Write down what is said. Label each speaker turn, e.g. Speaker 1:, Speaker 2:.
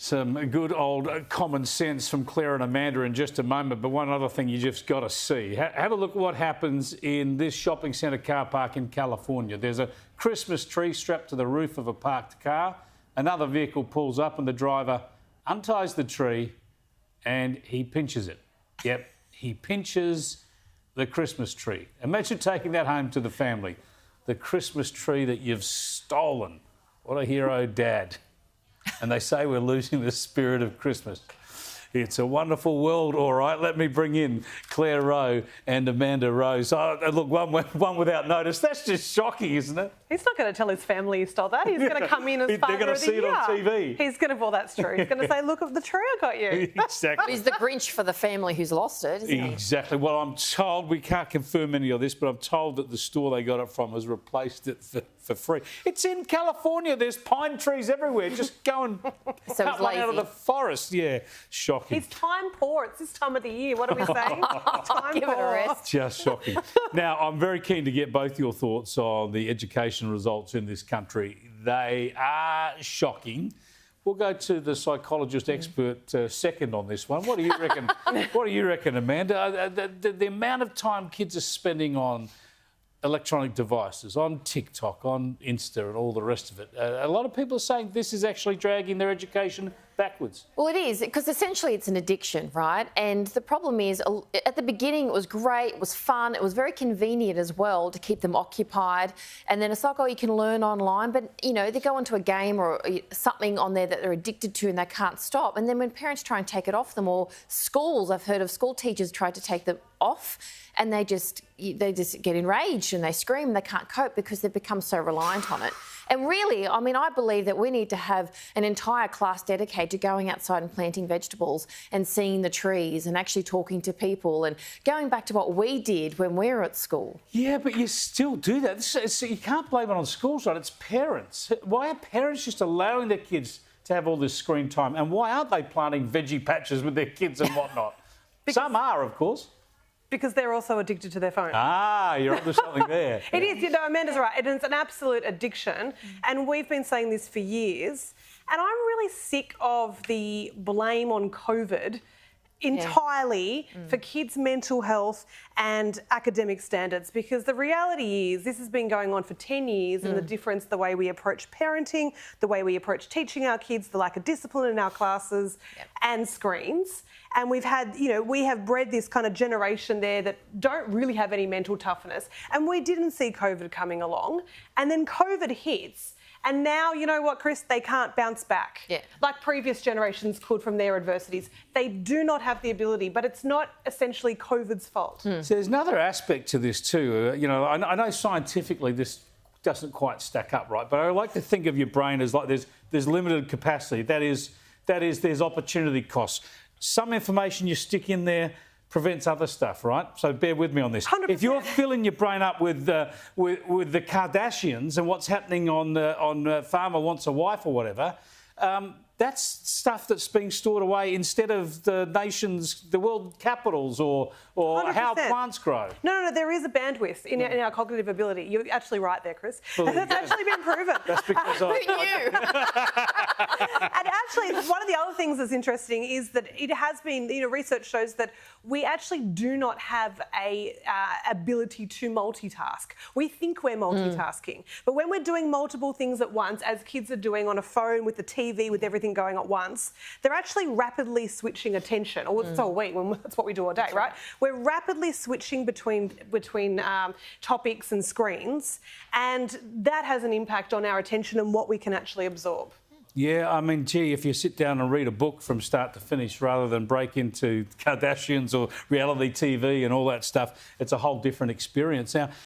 Speaker 1: Some good old common sense from Claire and Amanda in just a moment, but one other thing you just got to see. Have a look at what happens in this shopping centre car park in California. There's a Christmas tree strapped to the roof of a parked car. Another vehicle pulls up and the driver unties the tree and he pinches it. Yep, he pinches the Christmas tree. Imagine taking that home to the family. The Christmas tree that you've stolen. What a hero dad. And they say we're losing the spirit of Christmas. It's a wonderful world, all right. Let me bring in Claire Rowe and Amanda Rose. Oh, look, one without notice. That's just shocking, isn't it?
Speaker 2: He's not going to tell his family he stole that. He's going to come in as father of the year. They're going to see it on TV. He's going to, well, that's true. He's going to say, look at the tree I got you.
Speaker 1: Exactly.
Speaker 3: He's the Grinch for the family who's lost it, isn't he?
Speaker 1: Exactly. Well, I'm told, we can't confirm any of this, but I'm told that the store they got it from has replaced it for free. It's in California. There's pine trees everywhere. Just go and cut one out of the forest. Yeah, shocking.
Speaker 2: He's time poor. It's this time of the year. What are we saying? Time
Speaker 3: Give
Speaker 2: poor.
Speaker 3: it a rest.
Speaker 1: Just shocking. Now, I'm very keen to get both your thoughts on the education results in this country. They are shocking. We'll go to the psychologist expert second on this one. What do you reckon? What do you reckon, Amanda? The amount of time kids are spending on electronic devices, on TikTok, on Insta and all the rest of it. A lot of people are saying this is actually dragging their education backwards.
Speaker 3: Well, it is, because essentially it's an addiction, right? And the problem is, at the beginning it was great, it was fun, it was very convenient as well to keep them occupied. And then it's like, oh, you can learn online, but, you know, they go into a game or something on there that they're addicted to and they can't stop. And then when parents try and take it off them, or schools, I've heard of school teachers try to take them off, and they just get enraged and they scream and they can't cope because they've become so reliant on it. And really, I mean, I believe that we need to have an entire class dedicated to going outside and planting vegetables and seeing the trees and actually talking to people and going back to what we did when we were at school.
Speaker 1: Yeah, but you still do that. You can't blame it on schools, right? It's parents. Why are parents just allowing their kids to have all this screen time? And why aren't they planting veggie patches with their kids and whatnot? Some are, of course.
Speaker 2: Because they're also addicted to their phone.
Speaker 1: Ah, you're onto something there.
Speaker 2: It is, you know, Amanda's right. It is an absolute addiction. And we've been saying this for years. And I'm really sick of the blame on COVID entirely for kids' mental health and academic standards, because the reality is this has been going on for 10 years and the difference, the way we approach parenting, the way we approach teaching our kids, the lack of discipline in our classes and screens. And we've had, you know, we have bred this kind of generation there that don't really have any mental toughness. And we didn't see COVID coming along. And then COVID hits. And now, you know what, Chris, they can't bounce back like previous generations could from their adversities. They do not have the ability, but it's not essentially COVID's fault.
Speaker 1: So there's another aspect to this too. You know, I know scientifically this doesn't quite stack up, right? But I like to think of your brain as like there's limited capacity. That is, there's opportunity costs. Some information you stick in there prevents other stuff, right? So bear with me on this.
Speaker 2: 100%.
Speaker 1: If you're filling your brain up with the Kardashians and what's happening on Farmer Wants a Wife or whatever, that's stuff that's being stored away instead of the world capitals or 100%. How plants grow.
Speaker 2: No, there is a bandwidth in our cognitive ability. You're actually right there, Chris.
Speaker 1: Well,
Speaker 2: that's actually been proven.
Speaker 1: That's because
Speaker 3: Who knew?
Speaker 2: And actually, one of the other things that's interesting is that it has been, you know, research shows that we actually do not have a ability to multitask. We think we're multitasking, but when we're doing multiple things at once, as kids are doing on a phone with the TV, with everything going at once, they're actually rapidly switching attention. Or so are we. That's what we do all day, right? We're rapidly switching between topics and screens, and that has an impact on our attention and what we can actually absorb.
Speaker 1: Yeah, I mean, gee, if you sit down and read a book from start to finish rather than break into Kardashians or reality TV and all that stuff, it's a whole different experience. Now,